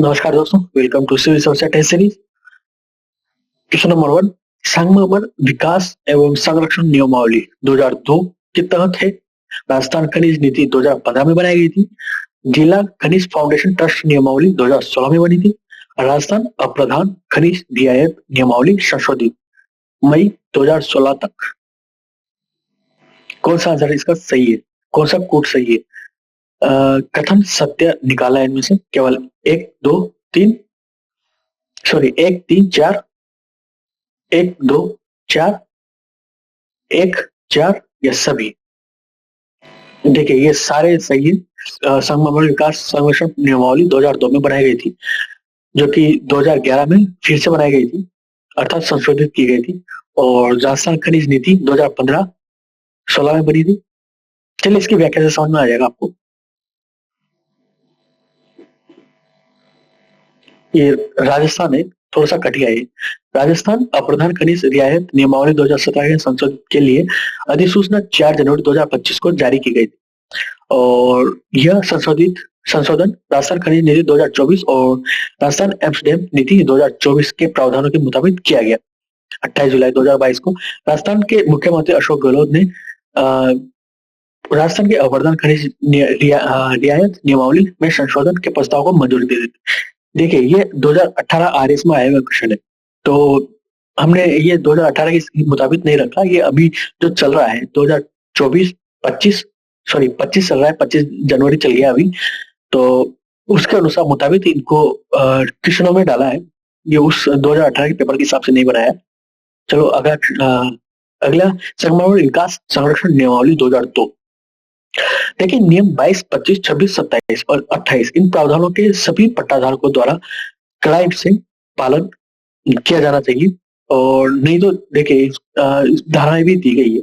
नमस्कार दोस्तों, welcome to civil service test series. Question number 1, संगमरमर विकास एवं संरक्षण नियमावली 2002 के तहत है। राजस्थान खनिज नीति 2015 में बनाई गई थी। जिला खनिज फाउंडेशन ट्रस्ट नियमावली 2016 में बनी थी। राजस्थान अप्रधान खनिज रियायत नियमावली संशोधित मई 2016 तक। कौन सा आंसर इसका सही है? कौन सा कोड सही है? कथन सत्य निकाला है इनमें से केवल एक, दो, तीन, सॉरी, एक, तीन, चार, एक, दो, चार, एक, चार या सभी। देखिए, ये सारे सही है। संगमरमर विकास संरक्षण नियमावली 2002 में बनाई गई थी, जो कि 2011 में फिर से बनाई गई थी, अर्थात संशोधित की गई थी। और राजस्थान खनिज नीति 2015-16 में बनी थी। चलिए, इसकी व्याख्या से समझ में आ जाएगा आपको। ये राजस्थान है, थोड़ा सा कटिया है। राजस्थान अप्रधान खनिज रियायत नियमावली 2017 के संशोधन के लिए अधिसूचना 4 जनवरी 2025 को जारी की गई थी। और यह संशोधन राजस्थान खनिज नीति 2024 और राजस्थान एम्स्टर्डम नीति 2024 के प्रावधानों के मुताबिक किया गया। 28 जुलाई 2022 को राजस्थान के मुख्यमंत्री अशोक गहलोत ने राजस्थान के अप्रधान खनिज रियायत नियमावली में संशोधन के प्रस्ताव को मंजूरी दे दी। देखिए, ये 2018 आरएस में आया हुआ क्वेश्चन है, तो हमने ये 2018 के मुताबिक नहीं रखा। ये अभी जो चल रहा है 2024 25 सॉरी 25 चल रहा है, 25 जनवरी चल गया अभी, तो उसके अनुसार मुताबिक इनको क्वेश्चनों में डाला है। ये उस 2018 के पेपर के हिसाब से नहीं बनाया। चलो अगला संगमरमर विकास संरक्षण नियमावली 2002। देखिए, नियम 22, 25, 26, 27 और 28 इन प्रावधानों के सभी पट्टाधारकों द्वारा कड़ाई से पालन किया जाना चाहिए। और नहीं तो देखिए, धाराएं भी दी गई है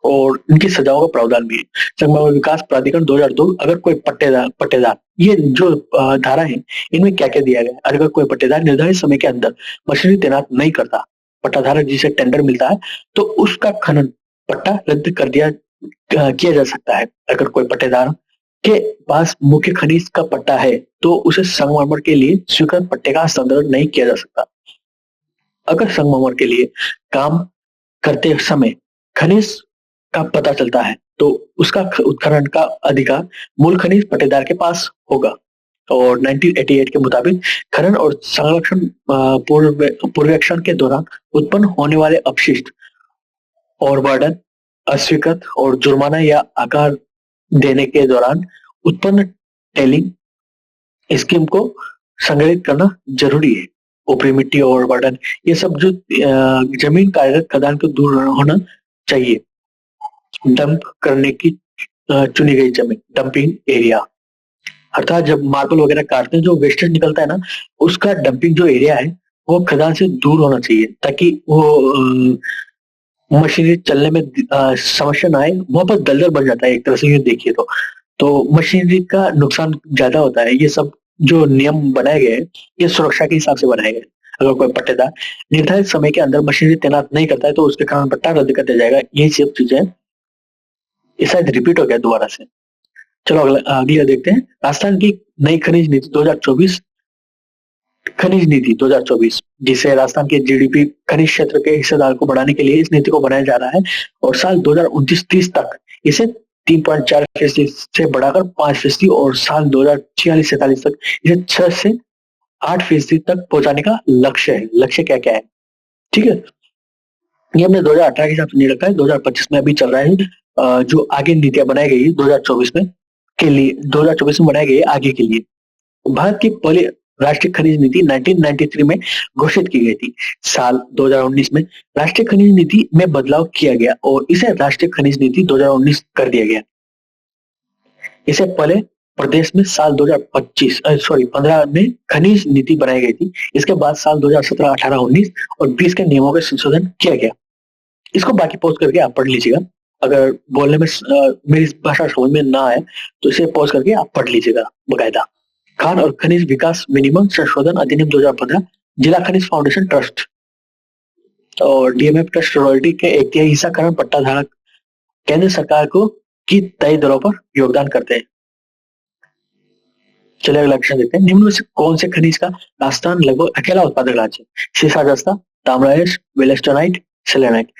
और इनकी सजाओं का प्रावधान भी है। संगमरमर विकास प्राधिकरण 2002, अगर कोई पट्टेदार ये जो धारा है, इनमें क्या क्या दिया गया है। अगर कोई पट्टेदार निर्धारित समय के अंदर मशीनरी तैनात नहीं करता, पट्टाधारक जिसे टेंडर मिलता है, तो उसका खनन पट्टा रद्द कर दिया किया जा सकता है। अगर कोई पट्टेदार के पास मुख्य खनिज का पट्टा है, तो उसे संगमरमर के लिए स्वीकृत पट्टे का हस्तांतरण नहीं किया जा सकता। अगर संगमरमर के लिए काम करते समय खनिज का पता चलता है, तो उसका उत्खनन का अधिकार मूल खनिज पट्टेदार के पास होगा। और 1988 के मुताबिक खनन और संरक्षण पूर्वेक्षण के दौरान उत्पन्न होने वाले अपशिष्ट और वर्डन अस्वीकृत और जुर्माना या आकार देने के दौरान उत्पन्न टेलिंग स्कीम को संग्रहित करना जरूरी है। ऊपरी मिट्टी और वर्डन, ये सब जो जमीन कार्यरत खदान को दूर होना चाहिए। डंप करने की चुनी गई जमीन, डंपिंग एरिया, अर्थात जब मार्बल वगैरह काटते हैं, जो वेस्टेज निकलता है ना, उसका डंपिंग जो एरिया है वो खदान से दूर होना चाहिए, ताकि वो मशीनरी चलने में समस्या ना आए। वहां पर दलदल बन जाता है एक तरह से, ये देखिए तो मशीनरी का नुकसान ज्यादा होता है। ये सब जो नियम बनाए गए हैं, ये सुरक्षा के हिसाब से बनाए गए। अगर कोई पट्टेदार निर्धारित समय के अंदर मशीनरी तैनात नहीं करता है, तो उसके कारण पट्टा रद्द कर दिया जाएगा। यही सब चीजें, ये शायद रिपीट हो गया दोबारा से। चलो अगला देखते हैं। राजस्थान की नई खनिज नीति 2024, खनिज नीति 2024, जिसे राजस्थान के जीडीपी खनिज क्षेत्र के हिस्सेदार को बढ़ाने के लिए इस नीति को बनाया जा रहा है। और साल 2029-30 तक इसे 3.4% से बढ़ाकर 5% और साल 2046-47 तक इसे 6 से 8% तक पहुंचाने का लक्ष्य है। लक्ष्य क्या क्या है, ठीक है, ये हमने 2018 के हिसाब से नहीं रखा है, 2025 में अभी चल रहा है। जो आगे नीतियां बनाई गई 2024 में के लिए, 2024 में बनाई गई आगे के लिए। भारत की पहली राष्ट्रीय खनिज नीति 1993 में घोषित की गई थी। साल 2019 में राष्ट्रीय खनिज नीति में बदलाव किया गया और इसे राष्ट्रीय खनिज नीति 2019 कर दिया गया। इससे पहले प्रदेश में साल 15 में खनिज नीति बनाई गई थी। इसके बाद साल 2017, 18, 19 और 20 के नियमों के संशोधन किया गया। इसको बाकी पॉज करके आप पढ़ लीजिएगा। अगर बोलने में मेरी भाषा समझ में ना आए, तो इसे पॉज करके आप पढ़ लीजिएगा बकायदा। खान और खनिज विकास विनिमय संशोधन अधिनियम 2015, जिला खनिज फाउंडेशन ट्रस्ट और डीएमएफ ट्रस्ट रॉयल्टी के एक तिहाई हिस्सा खनन पट्टाधारक केंद्र सरकार को की तय दरों पर योगदान करते हैं। चलिए अगला क्वेश्चन देखते हैं। निम्न में से कौन से खनिज का राजस्थान लगभग अकेला उत्पादक राज्य है? सीसा जस्ता, ताम्रायश, वेलेस्टोनाइट, सेलेनाइट।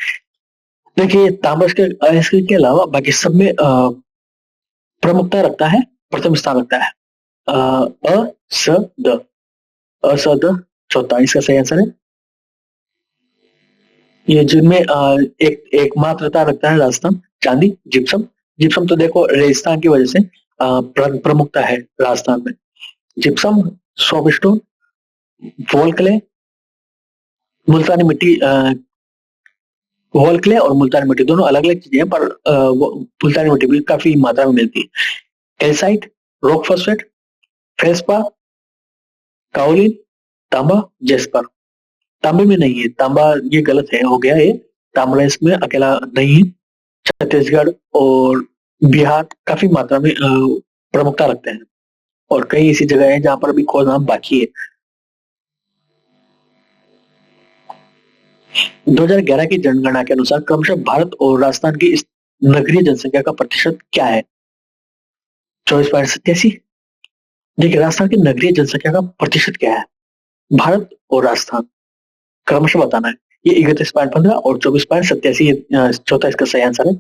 देखिए ताम्रश के अलावा बाकी सब में प्रमुखता रखता है, प्रथम स्थान रखता है अ स द, अ स द चौथा इसका सही आंसर है। ये जिनमें एक एकमात्रता रखता है राजस्थान। चांदी, जिप्सम। जिप्सम तो देखो रेगिस्तान की वजह से प्रमुखता है राजस्थान में। Gypsum, soft stone, wall clay, Multani मिट्टी। वॉल क्ले और मुल्तानी मिट्टी दोनों अलग अलग चीजें हैं, पर मुल्तानी मिट्टी भी काफी मात्रा में मिलती है। कैल्साइट, रॉक फॉस्फेट, फेल्सपा, काओलिन, तांबा, जेस्पर। तांबे में नहीं है, तांबा ये गलत है, हो गया ये। तांबा इसमें अकेला नहीं है। छत्तीसगढ़ और बिहार काफी मात्रा में प्रमुखता रखते हैं, और कई ऐसी जगह है जहां पर अभी खोजना बाकी है। 2011 की जनगणना के अनुसार क्रमशः भारत और राजस्थान की इस नगरीय जनसंख्या का प्रतिशत क्या है? 24.87। देखिए राजस्थान की नगरीय जनसंख्या का प्रतिशत क्या है, भारत और राजस्थान क्रमशः बताना है। ये 31.15 और 24.87, चौथा इसका सही आंसर है।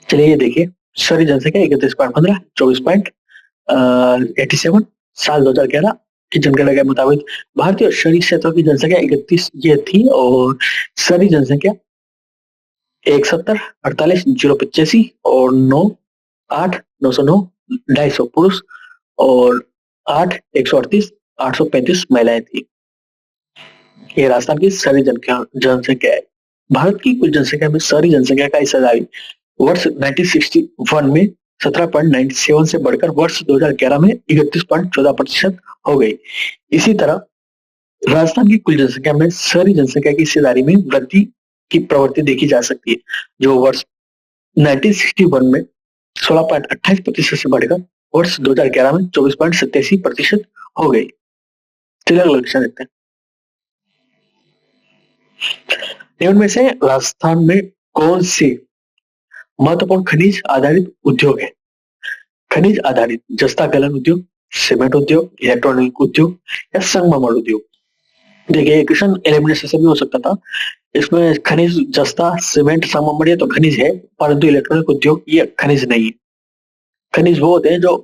चलिए ये देखिए, शहरी जनसंख्या 31.15, 24.87। साल 2011 की जनगणना के मुताबिक भारतीय शहरी क्षेत्रों की जनसंख्या 31 ये थी, और शहरी जनसंख्या 170, 48, 085 और 9, 8, 909, 250 पुरुष और 8, 138, 835 महिलाएं थी। ये राजस्थान की शहरी जनसंख्या है। भारत की कुल जनसंख्या में शहरी जनसंख्या का हिस्सेदारी वर्ष 1961 में 17.97 से बढ़कर वर्ष 2011 में 31.14% हो गई। इसी तरह राजस्थान की कुल जनसंख्या में शहरी जनसंख्या की हिस्सेदारी में वृद्धि की प्रवृत्ति देखी जा सकती है, जो वर्ष 1961 में 16.28% से बढ़कर वर्ष 2011 में 24.87% हो गई। चलिए अगला क्वेश्चन देखते हैं। निम्न में से राजस्थान में कौन सी महत्वपूर्ण खनिज आधारित उद्योग है? खनिज आधारित जस्ता गलन उद्योग, सीमेंट उद्योग, इलेक्ट्रॉनिक उद्योग या संगमरमर उद्योग। देखिए क्वेश्चन एलिमिनेशन से भी हो सकता था। इसमें खनिज जस्ता, सीमेंट, संगमरमर ये तो खनिज है, परंतु इलेक्ट्रॉनिक उद्योग ये खनिज नहीं है। खनिज वो होते हैं जो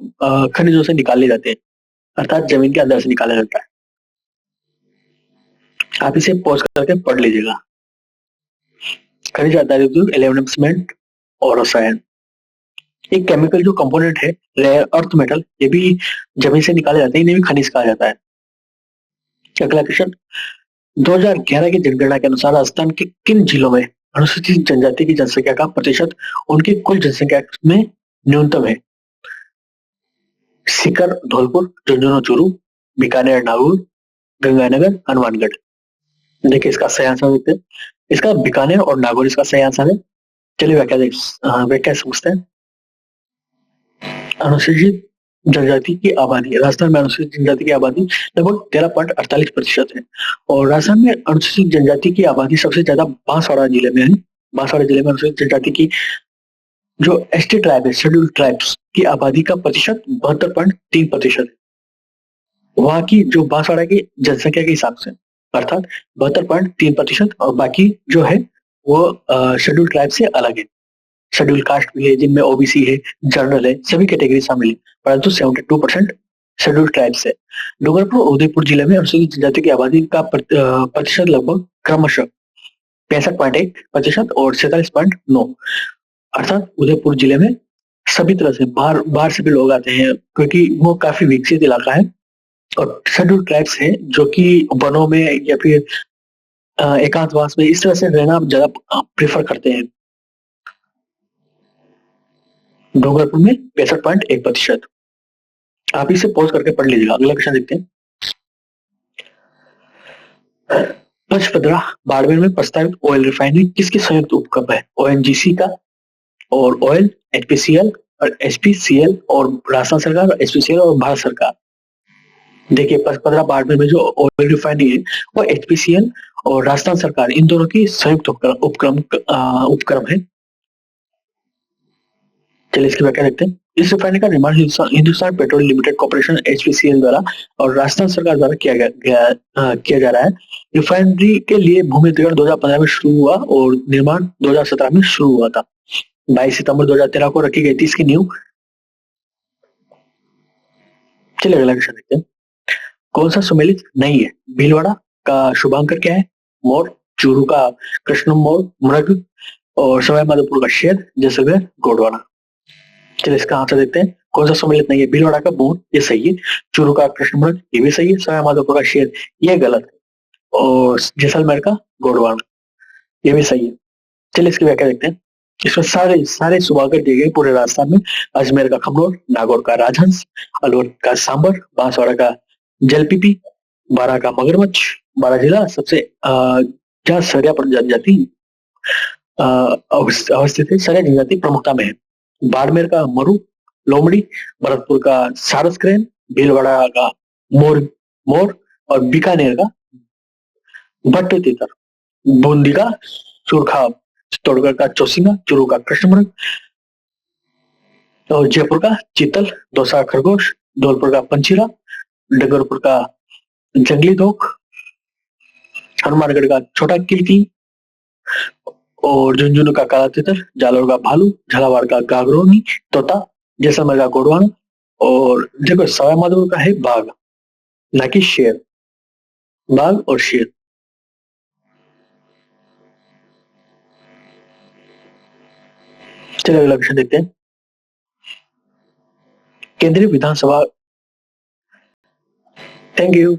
खनिजों से निकाले जाते हैं, अर्थात जमीन के अंदर से निकाला जाता है। आप इसे पॉज करके पढ़ लीजिएगा। खनिज आधारित उद्योग, एल्यूमिनियम, सीमेंट और रसायन। एक केमिकल जो कंपोनेंट है, रेयर अर्थ मेटल, ये भी जमीन से निकाले जाते हैं, इन्हें भी खनिज कहा जाता है। अगला क्वेश्चन, 2011 की जनगणना के अनुसार राजस्थान के किन जिलों में अनुसूचित जनजाति की जनसंख्या का प्रतिशत उनकी कुल जनसंख्या में न्यूनतम है? सीकर, धौलपुर, झुंझुनू, चूरू, बीकानेर, नागौर, गंगानगर, हनुमानगढ़। देखिए इसका सही आंसर देखते हैं। इसका बीकानेर और नागौर इसका सही आंसर है। चलिए व्याख्या समझते हैं। अनुसूचित जनजाति की आबादी, राजस्थान में अनुसूचित जनजाति की आबादी लगभग 13.48% है, और राजस्थान में अनुसूचित जनजाति की आबादी सबसे ज्यादा बांसवाड़ा जिले में है। बांसवाड़ा जिले में अनुसूचित जनजाति की जो एसटी ट्राइब है, शेड्यूल्ड ट्राइब्स की आबादी का प्रतिशत 72.3% है। वहां की जो बांसवाड़ा की जनसंख्या के हिसाब से, अर्थात 72.3%, और बाकी जो है वो शेड्यूल्ड ट्राइब से अलग है। शेड्यूल कास्ट भी है, जिनमें ओबीसी है, जनरल है, सभी कैटेगरी शामिल है, परंतु 72% शेड्यूल ट्राइब्स है। डूंगरपुर और उदयपुर जिले में अनुसूचित जनजाति की आबादी का प्रतिशत लगभग क्रमशः 65.1% और 47.9, अर्थात उदयपुर जिले में सभी तरह से बाहर बाहर से भी लोग आते हैं, क्योंकि वो काफी विकसित इलाका है, और शेड्यूल ट्राइब्स है जो कि वनों में या फिर एकांतवास में इस तरह से रहना ज्यादा प्रेफर करते हैं। डूंगरपुर में 65.1%। आप इसे पॉज करके पढ़ लीजिएगा। अगला क्वेश्चन देखते हैं। पचपदरा बाड़मेर में प्रस्तावित ऑयल रिफाइनरी किसकी संयुक्त उपक्रम है? ओएनजीसी का, और ऑयल, एचपीसीएल और एचपीसीएल, और राजस्थान सरकार और एचपीसीएल और भारत सरकार। देखिए पचपदरा बाड़मेर में जो ऑयल रिफाइनरी है वो एचपीसीएल और राजस्थान सरकार इन दोनों की संयुक्त उपक्रम है। चलिए इसकी व्याख्या देखते हैं। इस रिफाइनरी का निर्माण Hindustan petrol limited corporation HPCL द्वारा और राजस्थान सरकार द्वारा किया जा रहा है। रिफाइनरी के लिए भूमि अधिग्रहण 2015 में शुरू हुआ और निर्माण 2017 में शुरू हुआ था। 22 सितंबर 2013 को रखी गई थी इसकी नींव। चलिए अगला क्वेश्चन देखते हैं। कौन सा सुमेलित नहीं है? भीलवाड़ा का शुभांकर क्या है? मोर। चूरू का कृष्ण मोर मृग और सवाईमाधोपुर का शेर, जैसलमेर गोंडवाना। चलिए इसका आंसर देखते हैं। कौन सा सम्मिलित नहीं है? भीलवाड़ा का मोर, ये सही है। चूरू का कृष्ण मृग, ये भी सही है। सवाईमाधोपुर का शेर, ये गलत है। और जैसलमेर का गोंडवाना, ये भी सही है। चलिए इसकी व्याख्या देखते हैं। इसमें सारे सारे शुभाकर दिए गए पूरे राजस्थान में। अजमेर का खमनोर, नागौर का राजहंस, अलवर का सांबर, बांसवाड़ा का जलपीपी, बारां का मगरमच्छ। बारां जिला सबसे जहाँ सरिया जनजाति अवस्थित है, सरिया जनजाति प्रमुखता में है। बाड़मेर का मरु, लोमड़ी, भरतपुर का सारस क्रेन, भीलवाड़ा का मोर मोर और बीकानेर का भट्ट तीतर, बूंदी का सुरखा, चित्तौड़गढ़ का चौसिंगा, चूरू का कृष्णमृग और जयपुर का चीतल, दौसा का खरगोश, धौलपुर का पंचीरा, डगरपुर का जंगली धोक, हनुमानगढ़ का छोटा किलकी और झुंझुनू का काला तितर, जालौर का भालू, झालावाड़ का गागरोनी तोता, जैसलमेर का गोडवाना और देखो सवाईमाधोपुर का है बाघ, ना कि शेर। बाघ और शेर। चलिए अगला क्वेश्चन देखते हैं। केंद्रीय विधानसभा। Thank you.